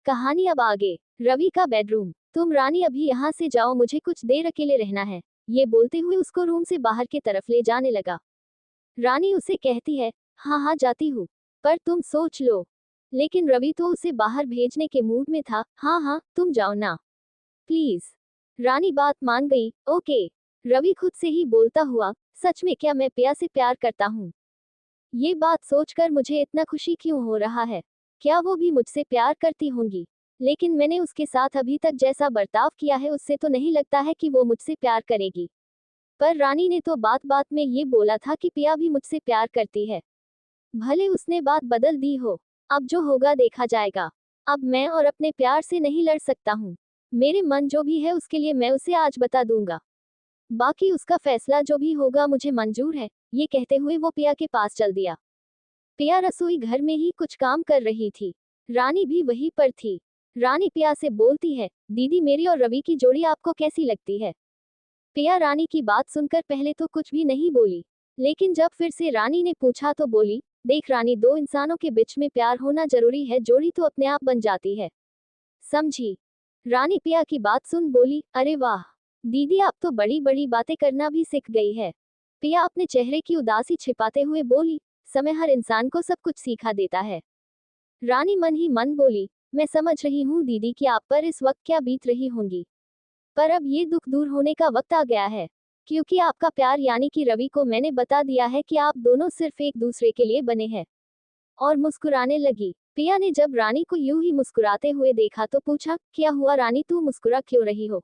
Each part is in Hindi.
कहानी अब आगे। रवि का बेडरूम। तुम रानी अभी यहाँ से जाओ, मुझे कुछ देर अकेले रहना है। ये बोलते हुए उसको रूम से बाहर की तरफ ले जाने लगा। रानी उसे कहती है, हाँ हाँ जाती हूँ, पर तुम सोच लो। लेकिन रवि तो उसे बाहर भेजने के मूड में था। हाँ हाँ तुम जाओ ना प्लीज। रानी बात मान गई। ओके। रवि खुद से ही बोलता हुआ, सच में क्या मैं पिया से प्यार करता हूँ? ये बात सोचकर मुझे इतना खुशी क्यों हो रहा है? क्या वो भी मुझसे प्यार करती होंगी? लेकिन मैंने उसके साथ अभी तक जैसा बर्ताव किया है उससे तो नहीं लगता है कि वो मुझसे प्यार करेगी। पर रानी ने तो बात बात में ये बोला था कि पिया भी मुझसे प्यार करती है। भले उसने बात बदल दी हो, अब जो होगा देखा जाएगा। अब मैं और अपने प्यार से नहीं लड़ सकता हूँ। मेरे मन जो भी है उसके लिए मैं उसे आज बता दूंगा। बाकी उसका फैसला जो भी होगा मुझे मंजूर है। ये कहते हुए वो पिया के पास चल दिया। पिया रसोई घर में ही कुछ काम कर रही थी। रानी भी वहीं पर थी। रानी पिया से बोलती है, दीदी मेरी और रवि की जोड़ी आपको कैसी लगती है? पिया रानी की बात सुनकर पहले तो कुछ भी नहीं बोली, लेकिन जब फिर से रानी ने पूछा तो बोली, देख रानी, दो इंसानों के बीच में प्यार होना जरूरी है, जोड़ी तो अपने आप बन जाती है, समझी? रानी पिया की बात सुन बोली, अरे वाह दीदी, आप तो बड़ी बड़ी बातें करना भी सीख गई है। पिया अपने चेहरे की उदासी छिपाते हुए बोली, समय हर इंसान को सब कुछ सिखा देता है। रानी मन ही मन बोली, मैं समझ रही हूँ दीदी कि आप पर इस वक्त क्या बीत रही होंगी, पर अब ये दुख दूर होने का वक्त आ गया है, क्योंकि आपका प्यार यानी कि रवि को मैंने बता दिया है कि आप दोनों सिर्फ एक दूसरे के लिए बने हैं। और मुस्कुराने लगी। पिया ने जब रानी को यूं ही मुस्कुराते हुए देखा तो पूछा, क्या हुआ रानी, तू मुस्कुरा क्यों रही हो?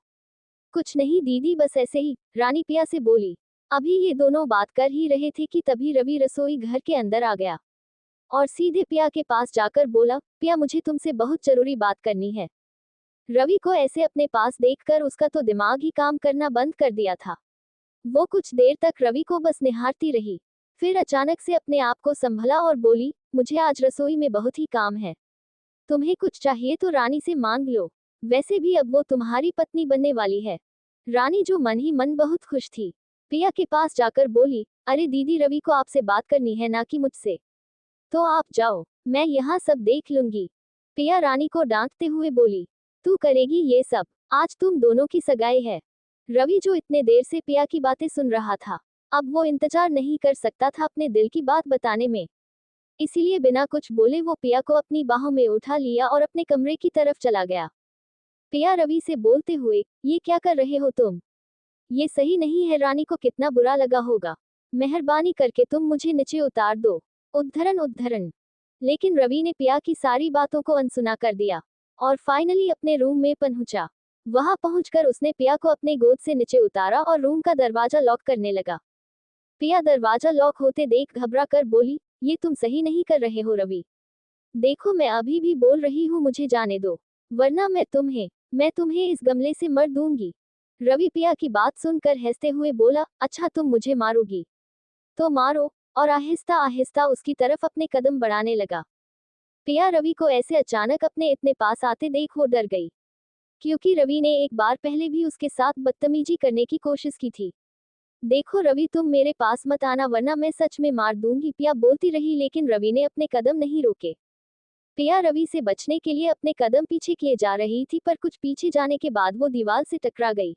कुछ नहीं दीदी, बस ऐसे ही, रानी पिया से बोली। अभी ये दोनों बात कर ही रहे थे कि तभी रवि रसोई घर के अंदर आ गया और सीधे पिया के पास जाकर बोला, पिया मुझे तुमसे बहुत जरूरी बात करनी है। रवि को ऐसे अपने पास देखकर उसका तो दिमाग ही काम करना बंद कर दिया था। वो कुछ देर तक रवि को बस निहारती रही, फिर अचानक से अपने आप को संभला और बोली, मुझे आज रसोई में बहुत ही काम है। तुम्हें कुछ चाहिए तो रानी से मांग लो, वैसे भी अब वो तुम्हारी पत्नी बनने वाली है। रानी जो मन ही मन बहुत खुश थी, पिया के पास जाकर बोली, अरे दीदी, रवि को आपसे बात करनी है ना कि मुझसे, तो आप जाओ, मैं यहाँ सब देख लूंगी। पिया रानी को डांटते हुए बोली, तू करेगी ये सब? आज तुम दोनों की सगाई है। रवि जो इतने देर से पिया की बातें सुन रहा था, अब वो इंतजार नहीं कर सकता था अपने दिल की बात बताने में, इसीलिए बिना कुछ बोले वो पिया को अपनी बाहों में उठा लिया और अपने कमरे की तरफ चला गया। पिया रवि से बोलते हुए, ये क्या कर रहे हो तुम? ये सही नहीं है, रानी को कितना बुरा लगा होगा। मेहरबानी करके तुम मुझे नीचे उतार दो। उद्धरण उद्धरण। लेकिन रवि ने पिया की सारी बातों को अनसुना कर दिया और फाइनली अपने रूम में पहुंचा। वहां पहुंचकर उसने पिया को अपने गोद से नीचे उतारा और रूम का दरवाजा लॉक करने लगा। पिया दरवाजा लॉक होते देख घबरा कर बोली, ये तुम सही नहीं कर रहे हो रवि। देखो मैं अभी भी बोल रही हूँ, मुझे जाने दो, वरना मैं तुम्हें इस गमले से मर दूंगी। रवि पिया की बात सुनकर हंसते हुए बोला, अच्छा तुम मुझे मारोगी तो मारो, और आहिस्ता आहिस्ता उसकी तरफ अपने कदम बढ़ाने लगा। पिया रवि को ऐसे अचानक अपने इतने पास आते देख वो डर गई, क्योंकि रवि ने एक बार पहले भी उसके साथ बदतमीजी करने की कोशिश की थी। देखो रवि, तुम मेरे पास मत आना वरना मैं सच में मार दूंगी, पिया बोलती रही, लेकिन रवि ने अपने कदम नहीं रोके। पिया रवि से बचने के लिए अपने कदम पीछे किए जा रही थी, पर कुछ पीछे जाने के बाद वो दीवार से टकरा गई।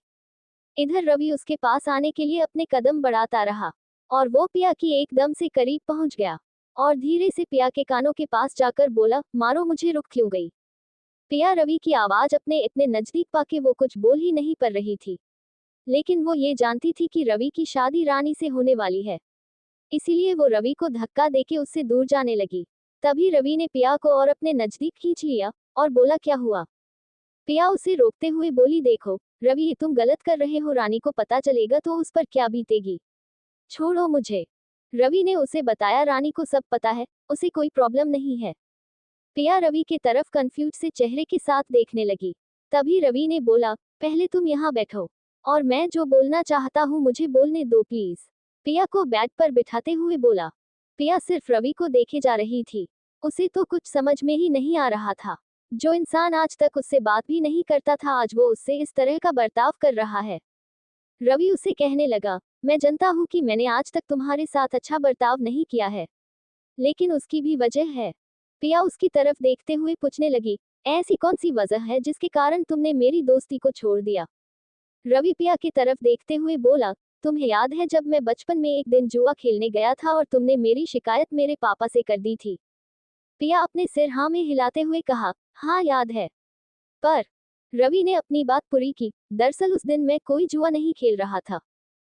इधर रवि उसके पास आने के लिए अपने कदम बढ़ाता रहा और वो पिया की एकदम से करीब पहुंच गया और धीरे से पिया के कानों के पास जाकर बोला, मारो मुझे, रुक क्यों गई? पिया रवि की आवाज अपने इतने नजदीक पाके वो कुछ बोल ही नहीं पा रही थी, लेकिन वो ये जानती थी कि रवि की शादी रानी से होने वाली है, इसीलिए वो रवि को धक्का देके उससे दूर जाने लगी। तभी रवि ने पिया को और अपने नजदीक खींच लिया और बोला, क्या हुआ? पिया उसे रोकते हुए बोली, देखो रवि, ये तुम गलत कर रहे हो, रानी को पता चलेगा तो उस पर क्या बीतेगी, छोड़ो मुझे। रवि ने उसे बताया, रानी को सब पता है, उसे कोई प्रॉब्लम नहीं है। पिया रवि के तरफ कंफ्यूज से चेहरे के साथ देखने लगी। तभी रवि ने बोला, पहले तुम यहाँ बैठो और मैं जो बोलना चाहता हूँ मुझे बोलने दो प्लीज। पिया को बेड पर बिठाते हुए बोला। पिया सिर्फ रवि को देखे जा रही थी, उसे तो कुछ समझ में ही नहीं आ रहा था। जो इंसान आज तक उससे बात भी नहीं करता था, आज वो उससे इस तरह का बर्ताव कर रहा है। रवि उसे कहने लगा, मैं जानता हूँ कि मैंने आज तक तुम्हारे साथ अच्छा बर्ताव नहीं किया है, लेकिन उसकी भी वजह है। पिया उसकी तरफ देखते हुए पूछने लगी, ऐसी कौन सी वजह है जिसके कारण तुमने मेरी दोस्ती को छोड़ दिया? रवि पिया की तरफ देखते हुए बोला, तुम्हें याद है जब मैं बचपन में एक दिन जुआ खेलने गया था और तुमने मेरी शिकायत मेरे पापा से कर दी थी? पिया अपने सिर हाँ में हिलाते हुए कहा, हाँ याद है। पर रवि ने अपनी बात पूरी की, दरअसल उस दिन मैं कोई जुआ नहीं खेल रहा था।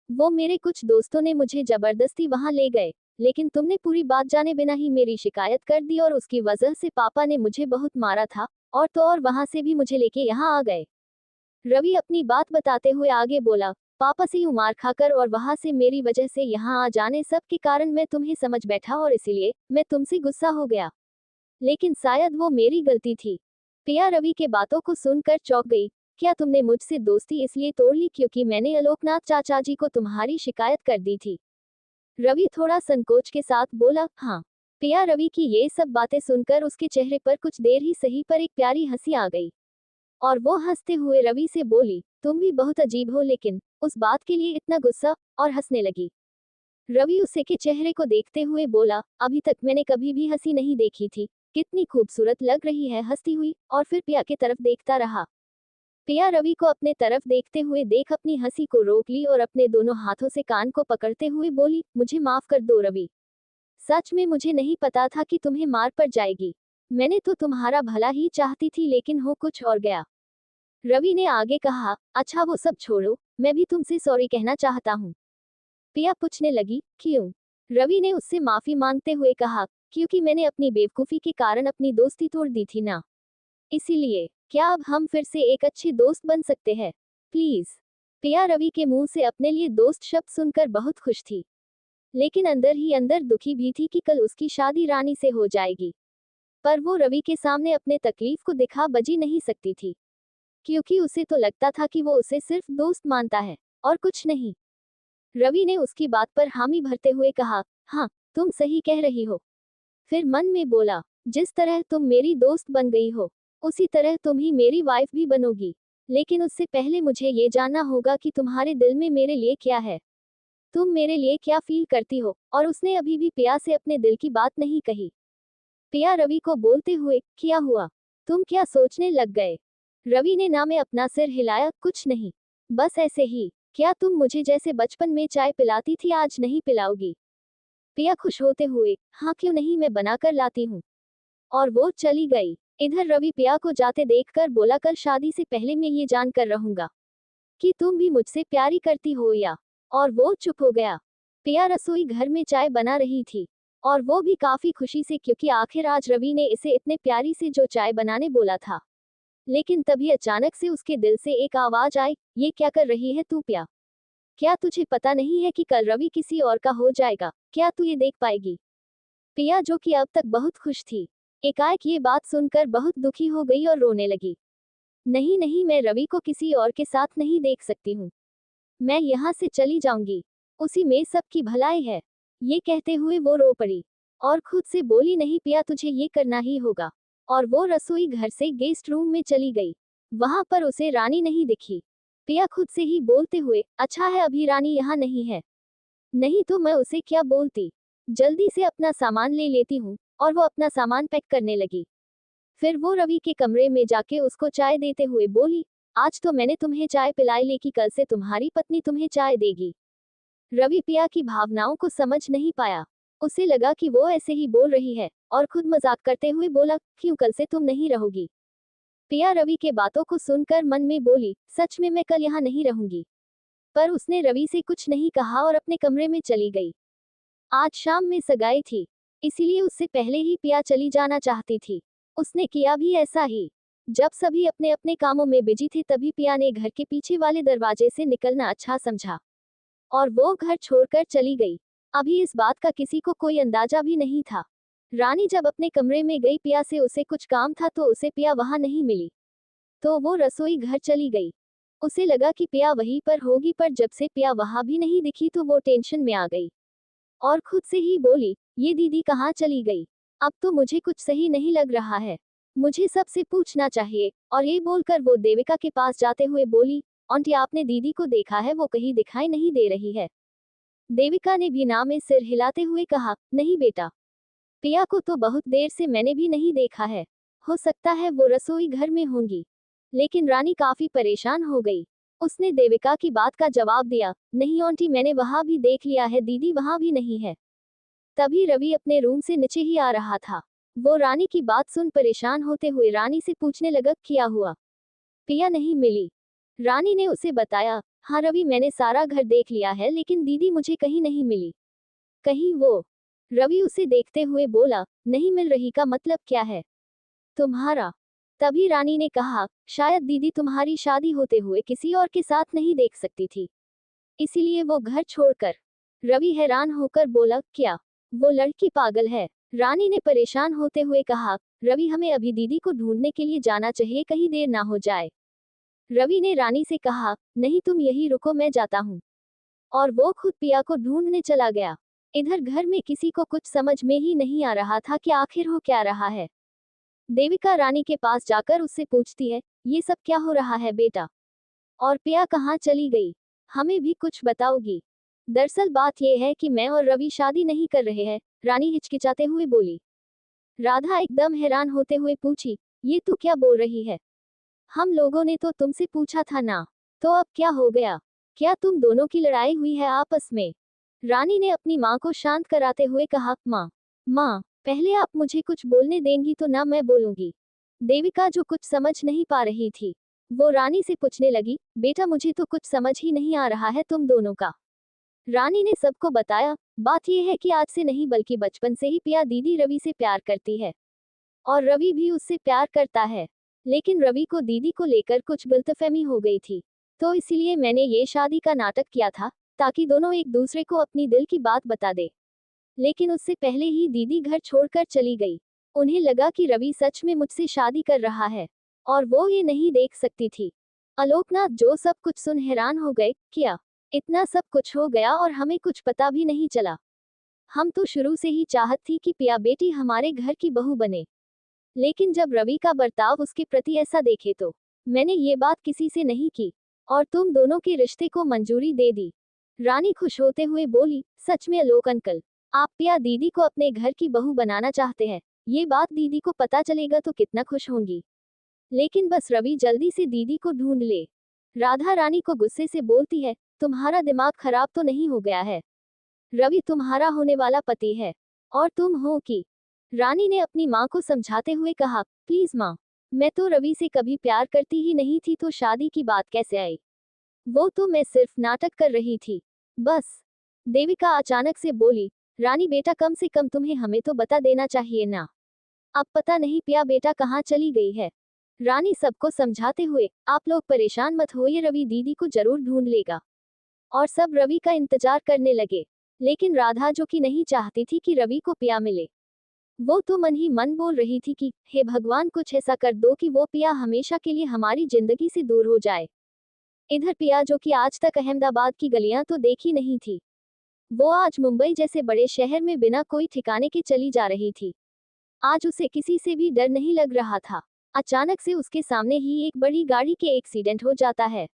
वो मेरे कुछ दोस्तों ने मुझे जबरदस्ती वहां ले गए, लेकिन तुमने पूरी बात जाने बिना ही मेरी शिकायत कर दी और उसकी वजह से पापा ने मुझे बहुत मारा था, और तो और वहां से भी मुझे लेके यहाँ आ गए। रवि अपनी बात बताते हुए आगे बोला, पापा से यूं मार खाकर और वहां से मेरी वजह से यहाँ आ जाने सब के कारण मैं तुम्हें समझ बैठा और इसीलिए मैं तुमसे गुस्सा हो गया। लेकिन शायद वो मेरी गलती थी। पिया रवि के बातों को सुनकर चौंक गई। क्या तुमने मुझसे दोस्ती इसलिए तोड़ ली क्योंकि मैंने आलोकनाथ चाचा जी को तुम्हारी शिकायत कर दी थी? रवि थोड़ा संकोच के साथ बोला, हाँ। पिया रवि की ये सब बातें सुनकर उसके चेहरे पर कुछ देर ही सही पर एक प्यारी हंसी आ गई, और वो हंसते हुए रवि से बोली, तुम भी बहुत अजीब हो, लेकिन उस बात के लिए इतना गुस्सा? और हंसने लगी। रवि उसे के चेहरे को देखते हुए बोला, अभी तक मैंने कभी भी हंसी नहीं देखी थी, कितनी खूबसूरत लग रही है हंसती हुई, और फिर पिया की तरफ देखता रहा। पिया रवि को अपने तरफ देखते हुए देख अपनी हंसी को रोक ली और अपने दोनों हाथों से कान को पकड़ते हुए बोली, मुझे माफ कर दो रवि। सच में मुझे नहीं पता था कि तुम्हें मार पड़ जाएगी। मैंने तो तुम्हारा भला ही चाहती थी, लेकिन हो कुछ और गया। रवि ने आगे कहा, अच्छा वो सब छोड़ो, मैं भी तुमसे सॉरी कहना चाहता हूँ। पिया पूछने लगी, क्यों? रवि ने उससे माफी मांगते हुए कहा, क्योंकि मैंने अपनी बेवकूफी के कारण अपनी दोस्ती तोड़ दी थी ना, इसीलिए। क्या अब हम फिर से एक अच्छे दोस्त बन सकते हैं? प्लीज। पिया रवि के मुंह से अपने लिए दोस्त शब्द सुनकर बहुत खुश थी, लेकिन अंदर ही अंदर दुखी भी थी कि कल उसकी शादी रानी से हो जाएगी। पर वो रवि के सामने अपने तकलीफ को दिखा बजी नहीं सकती थी, क्योंकि उसे तो लगता था कि वो उसे सिर्फ दोस्त मानता है और कुछ नहीं। रवि ने उसकी बात पर हामी भरते हुए कहा, हाँ, तुम सही कह रही हो। फिर मन में बोला, जिस तरह तुम मेरी दोस्त बन गई हो, उसी तरह तुम ही मेरी वाइफ भी बनोगी। लेकिन उससे पहले मुझे ये जानना होगा कि तुम्हारे दिल में मेरे लिए क्या है। तुम मेरे लिए क्या फील करती हो? और उसने अभी भी पिया से अपने दिल की बात नहीं कही। पिया रवि को बोलते हुए, क्या हुआ? तुम क्या सोचने लग गए? रवि ने ना में अपना सिर हिलाया, कुछ नहीं, बस ऐसे ही। क्या तुम मुझे जैसे बचपन में चाय पिलाती थी आज नहीं पिलाओगी? पिया खुश होते हुए, हाँ क्यों नहीं, मैं बनाकर लाती हूँ। और वो चली गई। इधर रवि पिया को जाते देखकर बोला, कल शादी से पहले मैं ये जानकर रहूंगा कि तुम भी मुझसे प्यारी करती हो या। और वो चुप हो गया। पिया रसोई घर में चाय बना रही थी, और वो भी काफी खुशी से, क्योंकि आखिर आज रवि ने इसे इतने प्यारी से जो चाय बनाने बोला था। लेकिन तभी अचानक से उसके दिल से एक आवाज आई, ये क्या कर रही है तू पिया? क्या तुझे पता नहीं है कि कल रवि किसी और का हो जाएगा? क्या तू ये देख पाएगी? पिया, जो कि अब तक बहुत खुश थी, एकाएक ये बात सुनकर बहुत दुखी हो गई और रोने लगी। नहीं नहीं, मैं रवि को किसी और के साथ नहीं देख सकती हूँ। मैं यहाँ से चली जाऊंगी, उसी में सबकी भलाई है। ये कहते हुए वो रो पड़ी और खुद से बोली, नहीं पिया, तुझे ये करना ही होगा। और वो रसोई घर से गेस्ट रूम में चली गई। वहां पर उसे रानी नहीं दिखी। पिया खुद से ही बोलते हुए, अच्छा है अभी रानी यहाँ नहीं है, नहीं तो मैं उसे क्या बोलती। जल्दी से अपना सामान ले लेती हूँ। और वो अपना सामान पैक करने लगी। फिर वो रवि के कमरे में जाके उसको चाय देते हुए बोली, आज तो मैंने तुम्हें चाय पिलाई, लेकिन कल से तुम्हारी पत्नी तुम्हें चाय देगी। रवि पिया की भावनाओं को समझ नहीं पाया। उसे लगा कि वो ऐसे ही बोल रही है, और खुद मजाक करते हुए बोला, क्यों, कल से तुम नहीं रहोगी? पिया रवि के बातों को सुनकर मन में बोली, सच में मैं कल यहाँ नहीं रहूंगी। पर उसने रवि से कुछ नहीं कहा और अपने कमरे में चली गई। आज शाम में सगाई थी, इसीलिए उससे पहले ही पिया चली जाना चाहती थी। उसने किया भी ऐसा ही। जब सभी अपने अपने कामों में बिजी थे, तभी पिया ने घर के पीछे वाले दरवाजे से निकलना अच्छा समझा, और वो घर छोड़कर चली गई। अभी इस बात का किसी को कोई अंदाजा भी नहीं था। रानी जब अपने कमरे में गई पिया से उसे कुछ काम था, तो उसे पिया वहां नहीं मिली, तो वो रसोई घर चली गई। उसे लगा कि पिया वहीं पर होगी, पर जब से पिया वहां भी नहीं दिखी तो वो टेंशन में आ गई और खुद से ही बोली, ये दीदी कहाँ चली गई? अब तो मुझे कुछ सही नहीं लग रहा है, मुझे सबसे पूछना चाहिए। और ये बोलकर वो देविका के पास जाते हुए बोली, आंटी आपने दीदी को देखा है? वो कहीं दिखाई नहीं दे रही है। देविका ने भी ना में सिर हिलाते हुए कहा, नहीं बेटा, पिया को तो बहुत देर से मैंने भी नहीं देखा है। हो सकता है वो रसोई घर में होंगी। लेकिन रानी काफी परेशान हो गई। उसने देविका की बात का जवाब दिया, नहीं आंटी, मैंने वहां भी देख लिया है, दीदी वहां भी नहीं है। तभी रवि अपने रूम से नीचे ही आ रहा था। वो रानी की बात सुन परेशान होते हुए रानी से पूछने लगा, क्या हुआ? पिया नहीं मिली। रानी ने उसे बताया, हाँ रवि, मैंने सारा घर देख लिया है, लेकिन दीदी मुझे कहीं नहीं मिली। कहीं वो? रवि उसे देखते हुए बोला, नहीं मिल रही का मतलब क्या है तुम्हारा? तभी रानी ने कहा, शायद दीदी तुम्हारी शादी होते हुए किसी और के साथ नहीं देख सकती थी, इसीलिए वो घर छोड़कर। रवि हैरान होकर बोला, क्या वो लड़की पागल है? रानी ने परेशान होते हुए कहा, रवि हमें अभी दीदी को ढूंढने के लिए जाना चाहिए, कहीं देर ना हो जाए। रवि ने रानी से कहा, नहीं तुम यही रुको, मैं जाता हूँ। और वो खुद पिया को ढूंढने चला गया। इधर घर में किसी को कुछ समझ में ही नहीं आ रहा था कि आखिर हो क्या रहा है। देविका रानी के पास जाकर उससे पूछती है, ये सब क्या हो रहा है बेटा? और पिया कहाँ चली गई? हमें भी कुछ बताओगी? दरअसल बात यह है कि मैं और रवि शादी नहीं कर रहे हैं, रानी हिचकिचाते हुए बोली। राधा एकदम हैरान होते हुए पूछी, ये तू क्या बोल रही है? हम लोगों ने तो तुमसे पूछा था ना। तो अब क्या हो गया? क्या तुम दोनों की लड़ाई हुई है आपस में? रानी ने अपनी माँ को शांत कराते हुए कहा, माँ, पहले आप मुझे कुछ बोलने देंगी तो ना मैं बोलूंगी। देविका जो कुछ समझ नहीं पा रही थी, वो रानी से पूछने लगी, बेटा मुझे तो कुछ समझ ही नहीं आ रहा है तुम दोनों का। रानी ने सबको बताया, बात यह है कि आज से नहीं बल्कि बचपन से ही पिया दीदी रवि से प्यार करती है। और रवि भी उससे प्यार करता है। लेकिन रवि को दीदी को लेकर कुछ गलतफहमी हो गई थी। तो इसीलिए मैंने ये शादी का नाटक किया था, ताकि दोनों एक दूसरे को अपनी दिल की बात बता दे। लेकिन उससे पहले ही दीदी घर छोड़कर चली गई। उन्हें लगा कि रवि सच में मुझसे शादी कर रहा है, और वो ये नहीं देख सकती थी। आलोकनाथ जो सब कुछ सुन हैरान हो गए, क्या इतना सब कुछ हो गया और हमें कुछ पता भी नहीं चला? हम तो शुरू से ही चाहत थी कि पिया बेटी हमारे घर की बहू बने। लेकिन जब रवि का बर्ताव उसके प्रति ऐसा देखे तो मैंने ये बात किसी से नहीं की, और तुम दोनों के रिश्ते को मंजूरी दे दी। रानी खुश होते हुए बोली, सच में आलोक अंकल, आप पिया दीदी को अपने घर की बहू बनाना चाहते हैं। ये बात दीदी को पता चलेगा तो कितना खुश होंगी। लेकिन बस रवि जल्दी से दीदी को ढूंढ ले। राधा रानी को गुस्से से बोलती है, तुम्हारा दिमाग खराब तो नहीं हो गया है? रवि तुम्हारा होने वाला पति है, और तुम हो कि? रानी ने अपनी माँ को समझाते हुए कहा, प्लीज माँ, मैं तो रवि से कभी प्यार करती ही नहीं थी, तो शादी की बात कैसे आई? वो तो मैं सिर्फ नाटक कर रही थी, बस। देविका अचानक से बोली, रानी बेटा कम से कम तुम्हें हमें तो बता देना चाहिए ना। अब पता नहीं पिया बेटा कहाँ चली गई है। रानी सबको समझाते हुए, आप लोग परेशान मत होइए, रवि दीदी को जरूर ढूंढ लेगा। और सब रवि का इंतजार करने लगे। लेकिन राधा जो कि नहीं चाहती थी कि रवि को पिया मिले, वो तो मन ही मन बोल रही थी कि हे भगवान कुछ ऐसा कर दो कि वो पिया हमेशा के लिए हमारी जिंदगी से दूर हो जाए। इधर पिया जो कि आज तक अहमदाबाद की गलियां तो देखी नहीं थी, वो आज मुंबई जैसे बड़े शहर में बिना कोई ठिकाने के चली जा रही थी। आज उसे किसी से भी डर नहीं लग रहा था। अचानक से उसके सामने ही एक बड़ी गाड़ी के एक्सीडेंट हो जाता है।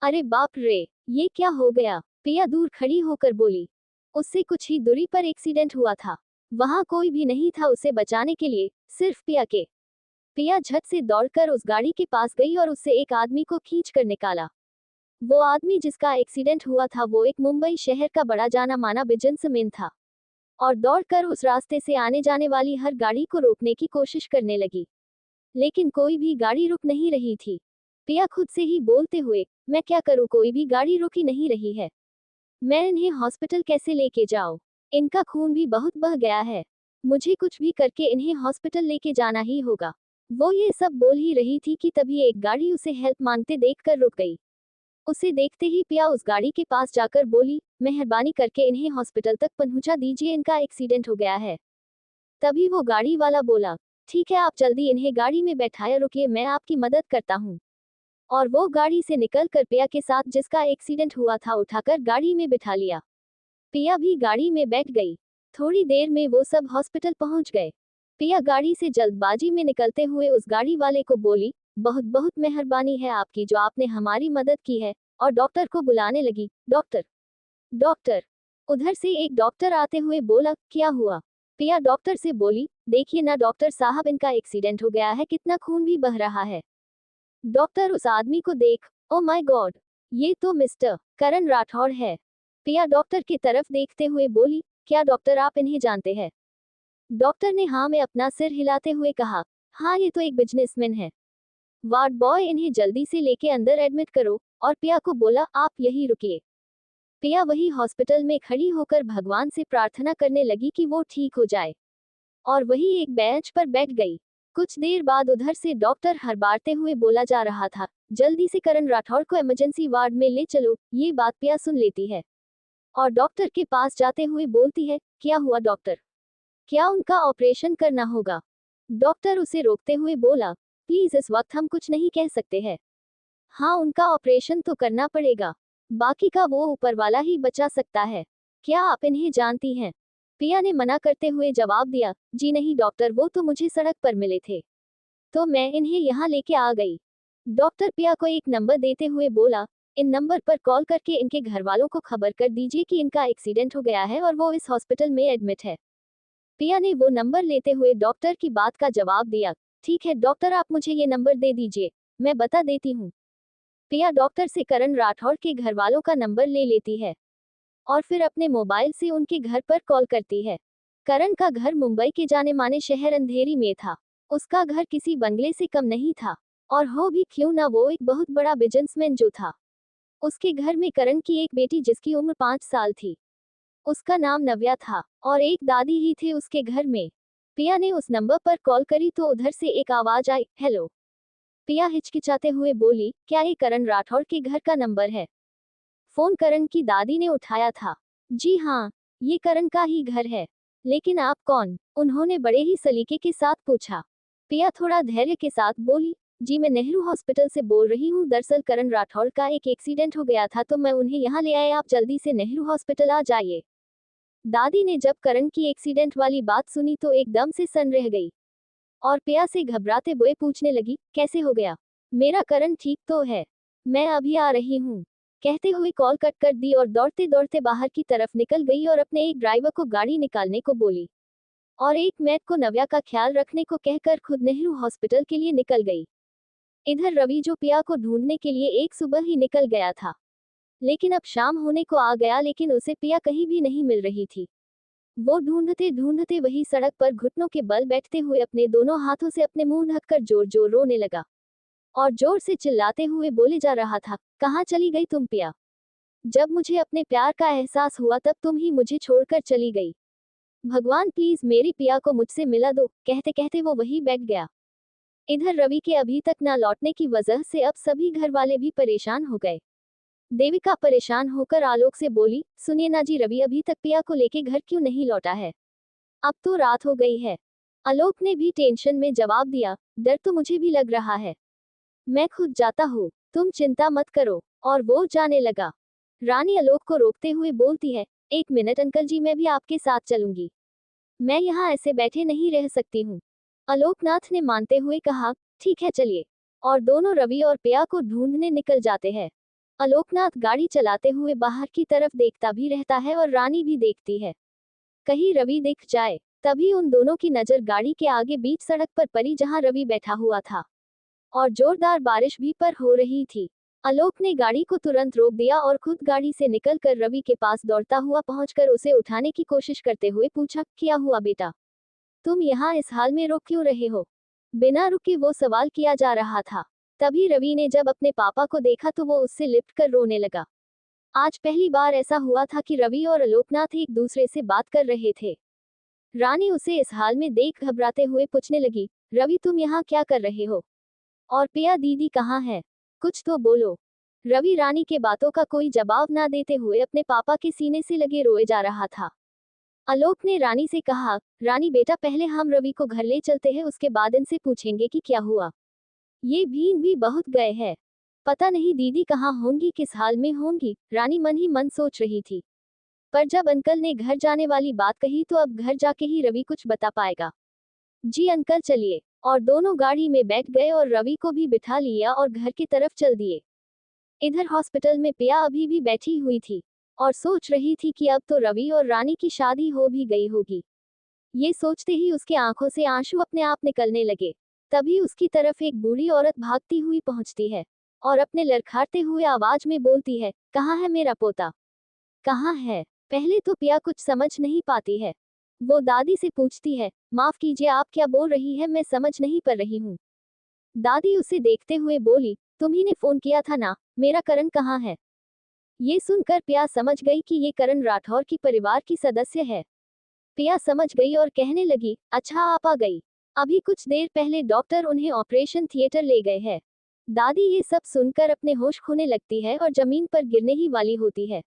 अरे बाप रे, ये क्या हो गया? पिया दूर खड़ी होकर बोली। उससे कुछ ही दूरी पर एक्सीडेंट हुआ था। वहां कोई भी नहीं था उसे बचाने के लिए, सिर्फ पिया के। पिया झट से दौड़कर उस गाड़ी के पास गई और उससे एक आदमी को खींच कर निकाला। वो आदमी जिसका एक्सीडेंट हुआ था वो एक मुंबई शहर का बड़ा जाना माना बिजनेसमैन था, और दौड़कर उस रास्ते से आने जाने वाली हर गाड़ी को रोकने की कोशिश करने लगी। लेकिन कोई भी गाड़ी रुक नहीं रही थी। पिया खुद से ही बोलते हुए, मैं क्या करूं, कोई भी गाड़ी रुकी नहीं रही है। मैं इन्हें हॉस्पिटल कैसे लेके जाऊं? इनका खून भी बहुत बह गया है। मुझे कुछ भी करके इन्हें हॉस्पिटल लेके जाना ही होगा। वो ये सब बोल ही रही थी कि तभी एक गाड़ी उसे हेल्प मांगते देखकर रुक गई। उसे देखते ही पिया उस गाड़ी के पास जाकर बोली, मेहरबानी करके इन्हें हॉस्पिटल तक पहुंचा दीजिए, इनका एक्सीडेंट हो गया है। तभी वो गाड़ी वाला बोला, ठीक है आप जल्दी इन्हें गाड़ी में बैठाया, रुकिए मैं आपकी मदद करता हूँ। और वो गाड़ी से निकलकर पिया के साथ जिसका एक्सीडेंट हुआ था उठाकर गाड़ी में बिठा लिया। पिया भी गाड़ी में बैठ गई। थोड़ी देर में वो सब हॉस्पिटल पहुंच गए। पिया गाड़ी से जल्दबाजी में निकलते हुए उस गाड़ी वाले को बोली, बहुत बहुत मेहरबानी है आपकी जो आपने हमारी मदद की है, और डॉक्टर को बुलाने लगी, डॉक्टर, डॉक्टर। उधर से एक डॉक्टर आते हुए बोला, क्या हुआ? पिया डॉक्टर से बोली, देखिए ना डॉक्टर साहब, इनका एक्सीडेंट हो गया है, कितना खून भी बह रहा है। डॉक्टर उस आदमी को देख, ओ माय गॉड, ये तो मिस्टर करण राठौड़ है। पिया डॉक्टर की तरफ देखते हुए बोली, क्या डॉक्टर आप इन्हें जानते हैं? डॉक्टर ने हाँ में अपना सिर हिलाते हुए कहा, हाँ ये तो एक बिजनेसमैन है। वार्ड बॉय, इन्हें जल्दी से लेके अंदर एडमिट करो। और पिया को बोला, आप यहीं रुकिए। पिया वही हॉस्पिटल में खड़ी होकर भगवान से प्रार्थना करने लगी कि वो ठीक हो जाए, और वही एक बेंच पर बैठ गई। कुछ देर बाद उधर से डॉक्टर हड़बड़ाते हुए बोला जा रहा था, जल्दी से करण राठौड़ को इमरजेंसी वार्ड में ले चलो। ये बात पिया सुन लेती है और डॉक्टर के पास जाते हुए बोलती है, क्या हुआ डॉक्टर, क्या उनका ऑपरेशन करना होगा? डॉक्टर उसे रोकते हुए बोला, प्लीज इस वक्त हम कुछ नहीं कह सकते हैं। हाँ उनका ऑपरेशन तो करना पड़ेगा, बाकी का वो ऊपर वाला ही बचा सकता है। क्या आप इन्हें जानती हैं? पिया ने मना करते हुए जवाब दिया, जी नहीं डॉक्टर, वो तो मुझे सड़क पर मिले थे, तो मैं इन्हें यहाँ लेके आ गई। डॉक्टर पिया को एक नंबर देते हुए बोला, इन नंबर पर कॉल करके इनके घर वालों को खबर कर दीजिए कि इनका एक्सीडेंट हो गया है और वो इस हॉस्पिटल में एडमिट है। पिया ने वो नंबर लेते हुए डॉक्टर की बात का जवाब दिया, ठीक है डॉक्टर, आप मुझे ये नंबर दे दीजिए, मैं बता देती हूँ। पिया डॉक्टर से करण राठौड़ के घर वालों का नंबर ले लेती है और फिर अपने मोबाइल से उनके घर पर कॉल करती है। करण का घर मुंबई के जाने माने शहर अंधेरी में था। उसका घर किसी बंगले से कम नहीं था, और हो भी क्यों ना, वो एक बहुत बड़ा बिजनेसमैन जो था। उसके घर में करण की एक बेटी जिसकी उम्र 5 साल थी, उसका नाम नव्या था, और एक दादी ही थे उसके घर में। पिया ने उस नंबर पर कॉल करी तो उधर से एक आवाज आई, हेलो। पिया हिचकिचाते हुए बोली, क्या ये करण राठौड़ के घर का नंबर है? फोन करण की दादी ने उठाया था। जी हाँ, ये करण का ही घर है, लेकिन आप कौन? उन्होंने बड़े ही सलीके के साथ पूछा। पिया थोड़ा धैर्य के साथ बोली, जी मैं नेहरू हॉस्पिटल से बोल रही हूँ, दरअसल करण राठौड़ का एक एक्सीडेंट हो गया था तो मैं उन्हें यहाँ ले आया, आप जल्दी से नेहरू हॉस्पिटल आ जाइए। दादी ने जब करण की एक्सीडेंट वाली बात सुनी तो एकदम से सन रह गई और पिया से घबराते हुए पूछने लगी, कैसे हो गया? मेरा करण ठीक तो है, मैं अभी आ रही हूँ। कहते हुए कॉल कट कर दी और दौड़ते दौड़ते बाहर की तरफ निकल गई और अपने एक ड्राइवर को गाड़ी निकालने को बोली और एक मैट को नव्या का ख्याल रखने को कहकर खुद नेहरू हॉस्पिटल के लिए निकल गई। इधर रवि जो पिया को ढूंढने के लिए एक सुबह ही निकल गया था, लेकिन अब शाम होने को आ गया, लेकिन उसे पिया कहीं भी नहीं मिल रही थी। वो ढूंढते ढूंढते वही सड़क पर घुटनों के बल बैठते हुए अपने दोनों हाथों से अपने मुंह ढककर जोर जोर रोने लगा और जोर से चिल्लाते हुए बोले जा रहा था, कहाँ चली गई तुम पिया? जब मुझे अपने प्यार का एहसास हुआ तब तुम ही मुझे छोड़कर चली गई। भगवान प्लीज मेरी पिया को मुझसे मिला दो। कहते कहते वो वहीं बैठ गया। इधर रवि के अभी तक ना लौटने की वजह से अब सभी घर वाले भी परेशान हो गए। देविका परेशान होकर आलोक से बोली, सुनिए ना जी, रवि अभी तक पिया को लेके घर क्यों नहीं लौटा है? अब तो रात हो गई है। आलोक ने भी टेंशन में जवाब दिया, डर तो मुझे भी लग रहा है, मैं खुद जाता हूँ, तुम चिंता मत करो। और वो जाने लगा। रानी आलोक को रोकते हुए बोलती है, एक मिनट अंकल जी, मैं भी आपके साथ चलूंगी, मैं यहाँ ऐसे बैठे नहीं रह सकती हूँ। आलोकनाथ ने मानते हुए कहा, ठीक है चलिए। और दोनों रवि और पिया को ढूंढने निकल जाते हैं। आलोकनाथ गाड़ी चलाते हुए बाहर की तरफ देखता भी रहता है और रानी भी देखती है, कहीं रवि दिख जाए। तभी उन दोनों की नजर गाड़ी के आगे बीच सड़क पर पड़ी जहां रवि बैठा हुआ था और जोरदार बारिश भी पर हो रही थी। आलोक ने गाड़ी को तुरंत रोक दिया और खुद गाड़ी से निकलकर रवि के पास दौड़ता हुआ पहुंचकर उसे उठाने की कोशिश करते हुए पूछा, क्या हुआ बेटा, तुम यहाँ इस हाल में रो क्यों रहे हो? बिना रुके वो सवाल किया जा रहा था। तभी रवि ने जब अपने पापा को देखा तो वो उससे लिपट कर रोने लगा। आज पहली बार ऐसा हुआ था कि रवि और आलोकनाथ एक दूसरे से बात कर रहे थे। रानी उसे इस हाल में देख घबराते हुए पूछने लगी, रवि तुम यहाँ क्या कर रहे हो? और पिया दीदी कहाँ है? कुछ तो बोलो। रवि रानी के बातों का कोई जवाब ना देते हुए अपने पापा के सीने से लगे रोए जा रहा था। आलोक ने रानी से कहा, रानी बेटा पहले हम रवि को घर ले चलते हैं, उसके बाद इनसे पूछेंगे कि क्या हुआ। ये भीग भी बहुत गए हैं, पता नहीं दीदी कहाँ होंगी, किस हाल में होंगी, रानी मन ही मन सोच रही थी। पर जब अंकल ने घर जाने वाली बात कही तो अब घर जाके ही रवि कुछ बता पाएगा। जी अंकल चलिए। और दोनों गाड़ी में बैठ गए और रवि को भी बिठा लिया और घर की तरफ चल दिए। इधर हॉस्पिटल में पिया अभी भी बैठी हुई थी और सोच रही थी कि अब तो रवि और रानी की शादी हो भी गई होगी। ये सोचते ही उसके आंखों से आंसू अपने आप निकलने लगे। तभी उसकी तरफ एक बूढ़ी औरत भागती हुई पहुंचती है और अपने लड़खड़ाते हुए आवाज में बोलती है, कहाँ है मेरा पोता? कहाँ है? पहले तो पिया कुछ समझ नहीं पाती है। वो दादी से पूछती है, माफ कीजिए, आप क्या बोल रही है, मैं समझ नहीं पा रही हूँ। दादी उसे देखते हुए बोली, तुम्ही ने फोन किया था ना, मेरा करण कहाँ है? ये सुनकर पिया समझ गई कि ये करण राठौर की परिवार की सदस्य है। पिया समझ गई और कहने लगी, अच्छा आप आ गई। अभी कुछ देर पहले डॉक्टर उन्हें ऑपरेशन थिएटर ले गए हैं। दादी ये सब सुनकर अपने होश खोने लगती है और जमीन पर गिरने ही वाली होती है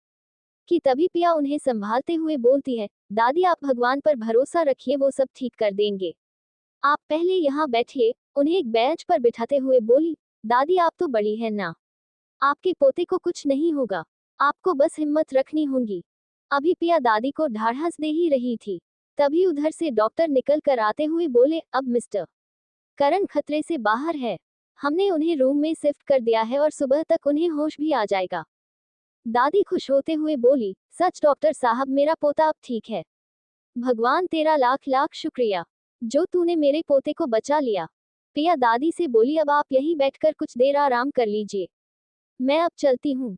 कि तभी पिया उन्हें संभालते हुए बोलती है, दादी आप भगवान पर भरोसा रखिए, वो सब ठीक कर देंगे। आप पहले यहाँ बैठिए। उन्हें एक बेंच पर बिठाते हुए बोली, दादी आप तो बड़ी है ना, आपके पोते को कुछ नहीं होगा, आपको बस हिम्मत रखनी होगी। अभी पिया दादी को ढाढ़स दे ही रही थी, तभी उधर से डॉक्टर निकल कर आते हुए बोले, अब मिस्टर करण खतरे से बाहर है, हमने उन्हें रूम में शिफ्ट कर दिया है और सुबह तक उन्हें होश भी आ जाएगा। दादी खुश होते हुए बोली, सच डॉक्टर साहब, मेरा पोता अब ठीक है। भगवान तेरा लाख लाख शुक्रिया, जो तूने मेरे पोते को बचा लिया। पिया दादी से बोली, अब आप यहीं बैठकर कुछ देर आराम कर लीजिए, मैं अब चलती हूँ।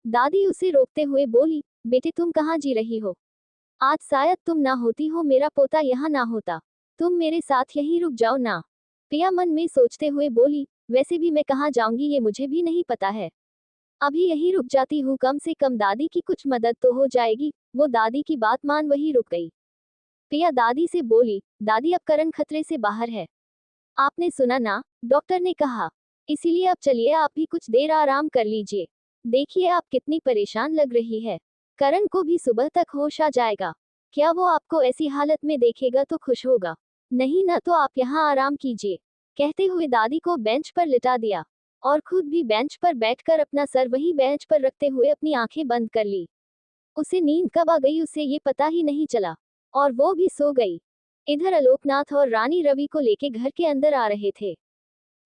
दादी उसे रोकते हुए बोली, बेटे तुम कहाँ जी रही हो? आज शायद तुम ना होती हो, मेरा पोता यहाँ ना होता, तुम मेरे साथ यहीं रुक जाओ ना। पिया मन में सोचते हुए बोली, वैसे भी मैं कहाँ जाऊंगी ये मुझे भी नहीं पता है, अभी यहीं रुक जाती हूँ, कम से कम दादी की कुछ मदद तो हो जाएगी। वो दादी की बात मान वहीं रुक गई। पिया दादी से बोली, दादी अब करण खतरे से बाहर है, आपने सुना ना, डॉक्टर ने कहा, इसीलिए अब चलिए आप भी कुछ देर आराम कर लीजिए। देखिए आप कितनी परेशान लग रही है, करण को भी सुबह तक होश आ जाएगा। क्या वो आपको ऐसी हालत में देखेगा तो खुश होगा? नहीं ना, तो आप यहाँ आराम कीजिए। कहते हुए दादी को बेंच पर लिटा दिया और खुद भी बेंच पर बैठकर अपना सर वही बेंच पर रखते हुए अपनी आंखें बंद कर ली। उसे नींद कब आ गई उसे ये पता ही नहीं चला और वो भी सो गई। इधर आलोकनाथ और रानी रवि को लेके घर के अंदर आ रहे थे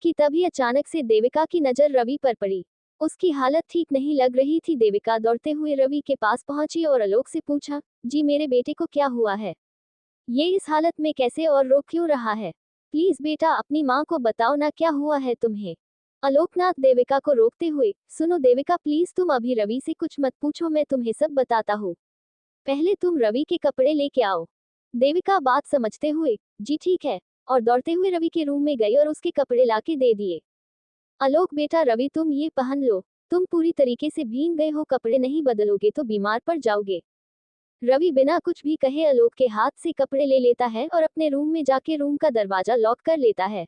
कि तभी अचानक से देविका की नजर रवि पर पड़ी। उसकी हालत ठीक नहीं लग रही थी। देविका दौड़ते हुए रवि के पास पहुंची और आलोक से पूछा, जी मेरे बेटे को क्या हुआ है? ये इस हालत में कैसे और रो क्यों रहा है? प्लीज बेटा अपनी माँ को बताओ ना, क्या हुआ है तुम्हें? आलोकनाथ देविका को रोकते हुए, सुनो देविका प्लीज तुम अभी रवि से कुछ मत पूछो, मैं तुम्हें सब बताता हूँ, पहले तुम रवि के कपड़े लेके आओ। देविका बात समझते हुए, जी ठीक है, और दौड़ते हुए रवि के रूम में गई और उसके कपड़े लाके दे दिए। आलोक बेटा रवि तुम ये पहन लो, तुम पूरी तरीके से भीग गए हो, कपड़े नहीं बदलोगे तो बीमार पड़ जाओगे। रवि बिना कुछ भी कहे आलोक के हाथ से कपड़े ले लेता है और अपने रूम में जाके रूम का दरवाजा लॉक कर लेता है।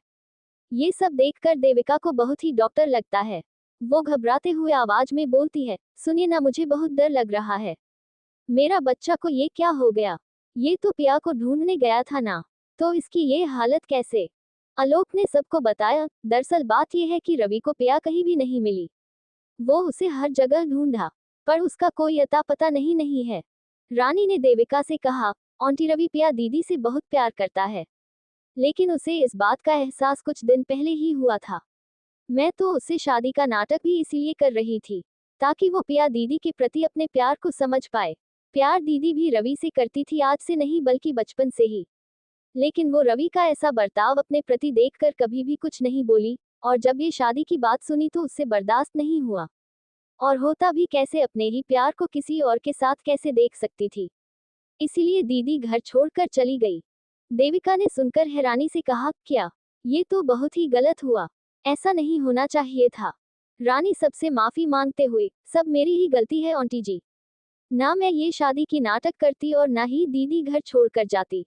ये सब देखकर देविका को बहुत ही डॉक्टर लगता है। वो घबराते हुए आवाज में बोलती है, सुनिए ना, मुझे बहुत डर लग रहा है, मेरा बच्चा को ये क्या हो गया? ये तो पिया को ढूंढने गया था ना, तो इसकी ये हालत कैसे? आलोक ने सबको बताया, दरअसल बात यह है कि रवि को पिया कहीं भी नहीं मिली। वो उसे हर जगह ढूंढा, पर उसका कोई अता पता नहीं है। रानी ने देविका से कहा, आंटी रवि पिया दीदी से बहुत प्यार करता है, लेकिन उसे इस बात का एहसास कुछ दिन पहले ही हुआ था। मैं तो उससे शादी का नाटक भी इसीलिए कर रही थी, ताकि वो पिया दीदी के प्रति अपने प्यार को समझ पाए। प्यार दीदी भी रवि से करती थी, आज से नहीं बल्कि बचपन से ही। लेकिन वो रवि का ऐसा बर्ताव अपने प्रति देखकर कभी भी कुछ नहीं बोली, और जब ये शादी की बात सुनी तो उससे बर्दाश्त नहीं हुआ। और होता भी कैसे, अपने ही प्यार को किसी और के साथ कैसे देख सकती थी। इसीलिए दीदी घर छोड़कर चली गई। देविका ने सुनकर हैरानी से कहा, क्या? ये तो बहुत ही गलत हुआ, ऐसा नहीं होना चाहिए था। रानी सबसे माफी मांगते हुए, सब मेरी ही गलती है आंटी जी, ना मैं ये शादी की नाटक करती और ना ही दीदी घर छोड़कर जाती।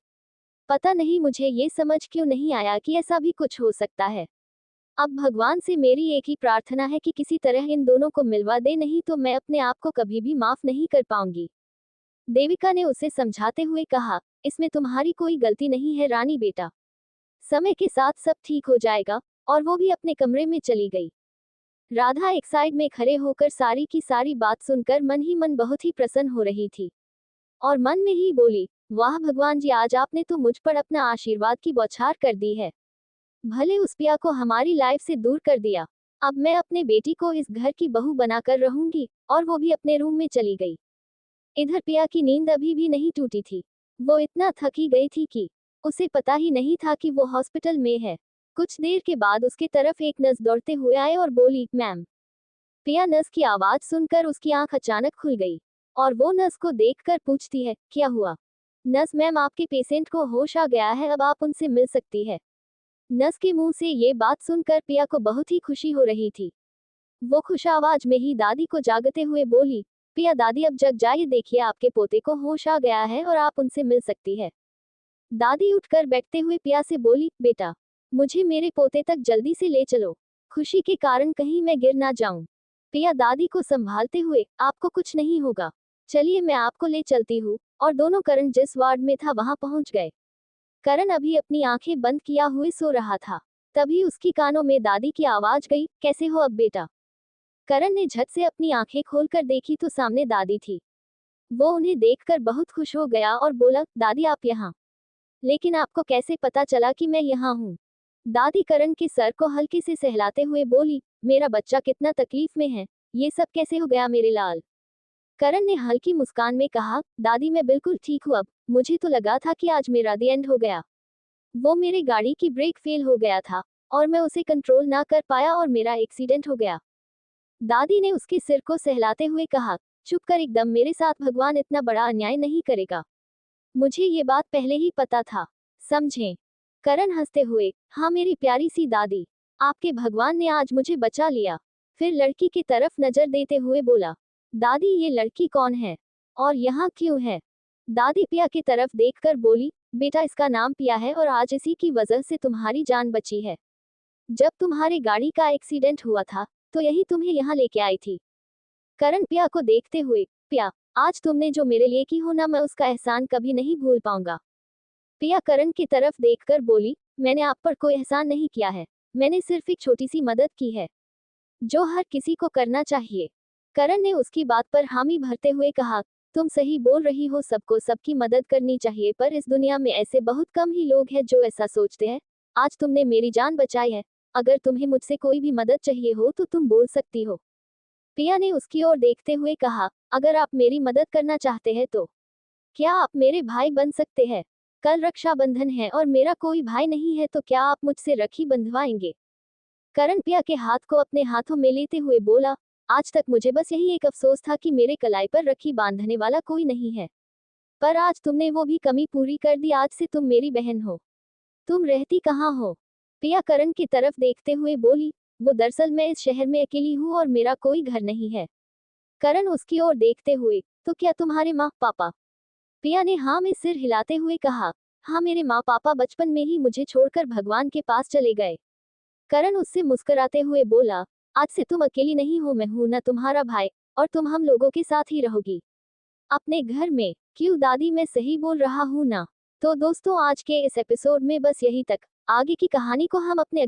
पता नहीं मुझे ये समझ क्यों नहीं आया कि ऐसा भी कुछ हो सकता है। अब भगवान से मेरी एक ही प्रार्थना है कि किसी तरह इन दोनों को मिलवा दे, नहीं तो मैं अपने आप को कभी भी माफ नहीं कर पाऊंगी। देविका ने उसे समझाते हुए कहा, इसमें तुम्हारी कोई गलती नहीं है रानी बेटा, समय के साथ सब ठीक हो जाएगा। और वो भी अपने कमरे में चली गई। राधा एक साइड में खड़े होकर सारी की सारी बात सुनकर मन ही मन बहुत ही प्रसन्न हो रही थी और मन में ही बोली, वाह भगवान जी, आज आपने तो मुझ पर अपना आशीर्वाद की बौछार कर दी है। भले उस पिया को हमारी लाइफ से दूर कर दिया, अब मैं अपने बेटी को इस घर की बहू बनाकर रहूंगी। और वो भी अपने रूम में चली गई। इधर पिया की नींद अभी भी नहीं टूटी थी। वो इतना थकी गई थी कि उसे पता ही नहीं था कि वो हॉस्पिटल में है। कुछ देर के बाद उसके तरफ एक नर्स दौड़ते हुए आए और बोली, मैम। पिया नर्स की आवाज सुनकर उसकी आंख अचानक खुल गई और वो नर्स को देखकर पूछती है, क्या हुआ? नर्स, मैम आपके पेशेंट को होश आ गया है, अब आप उनसे मिल सकती है। नर्स के मुंह से ये बात सुनकर पिया को बहुत ही खुशी हो रही थी। वो खुश आवाज में ही दादी को जागते हुए बोली, पिया दादी अब जग जाइए, देखिए आपके पोते को होश आ गया है और आप उनसे मिल सकती है। दादी उठकर बैठते हुए पिया से बोली, बेटा मुझे मेरे पोते तक जल्दी से ले चलो, खुशी के कारण कहीं मैं गिर ना जाऊं। पिया दादी को संभालते हुए, आपको कुछ नहीं होगा, चलिए मैं आपको ले चलती हूँ। और दोनों करण जिस वार्ड में था वहां पहुंच गए। करण अभी अपनी आंखें बंद किया हुए सो रहा था। तभी उसकी कानों में दादी की आवाज गई, कैसे हो अब बेटा? करण ने झट से अपनी आंखें खोलकर देखी तो सामने दादी थी। वो उन्हें देखकर बहुत खुश हो गया और बोला, दादी आप यहाँ? लेकिन आपको कैसे पता चला कि मैं यहाँ हूँ? दादी करण के सर को हल्के से सहलाते हुए बोली, मेरा बच्चा कितना तकलीफ में है, ये सब कैसे हो गया मेरे लाल? करण ने हल्की मुस्कान में कहा, दादी मैं बिल्कुल ठीक हूँ अब, मुझे तो लगा था कि आज मेरा दी एंड हो गया। वो मेरी गाड़ी की ब्रेक फेल हो गया था और मैं उसे कंट्रोल ना कर पाया और मेरा एक्सीडेंट हो गया। दादी ने उसके सिर को सहलाते हुए कहा, चुप कर एकदम, मेरे साथ भगवान इतना बड़ा अन्याय नहीं करेगा। मुझे ये बात पहले ही पता था, समझे? करण हंसते हुए, हाँ मेरी प्यारी सी दादी, आपके भगवान ने आज मुझे बचा लिया। फिर लड़की की तरफ नजर देते हुए बोला, दादी ये लड़की कौन है और यहाँ क्यों है? दादी पिया की तरफ देखकर बोली, बेटा इसका नाम पिया है और आज इसी की वजह से तुम्हारी जान बची है। जब तुम्हारी गाड़ी का एक्सीडेंट हुआ था तो यही तुम्हें यहाँ लेके आई थी। करण पिया को देखते हुए, पिया आज तुमने जो मेरे लिए की हो ना, मैं उसका एहसान कभी नहीं भूल पाऊंगा। पिया करण की तरफ देखकर बोली, मैंने आप पर कोई एहसान नहीं किया है, मैंने सिर्फ एक छोटी सी मदद की है जो हर किसी को करना चाहिए। करण ने उसकी बात पर हामी भरते हुए कहा, तुम सही बोल रही हो, सबको सबकी मदद करनी चाहिए, पर इस दुनिया में ऐसे बहुत कम ही लोग हैं जो ऐसा सोचते हैं। आज तुमने मेरी जान बचाई है, अगर तुम्हें मुझसे कोई भी मदद चाहिए हो तो तुम बोल सकती हो। पिया ने उसकी ओर देखते हुए कहा, अगर आप मेरी मदद करना चाहते हैं तो क्या आप मेरे भाई बन सकते हैं? कल रक्षाबंधन है और मेरा कोई भाई नहीं है, तो क्या आप मुझसे राखी बंधवाएंगे? करण पिया के हाथ को अपने हाथों में लेते हुए बोला, आज तक मुझे बस यही एक अफसोस था कि मेरे कलाई पर राखी बांधने वाला कोई नहीं है, पर आज तुमने वो भी कमी पूरी कर दी, आज से तुम मेरी बहन हो। तुम रहती कहाँ हो? पिया करण की तरफ देखते हुए बोली, वो दरअसल मैं इस शहर में अकेली हूँ और मेरा कोई घर नहीं है। करण उसकी ओर देखते हुए, तो क्या तुम्हारे माँ पापा? पिया ने हाँ में सिर हिलाते हुए कहा, हाँ मेरे माँ पापा बचपन में ही मुझे छोड़कर भगवान के पास चले गए। करण उससे मुस्कुराते हुए बोला, आज से तुम अकेली नहीं हो, मैं हूं ना तुम्हारा भाई, और तुम हम लोगों के साथ ही रहोगी अपने घर में। क्यों दादी, मैं सही बोल रहा हूँ ना? तो दोस्तों आज के इस एपिसोड में बस यही तक। आगे की कहानी को हम अपने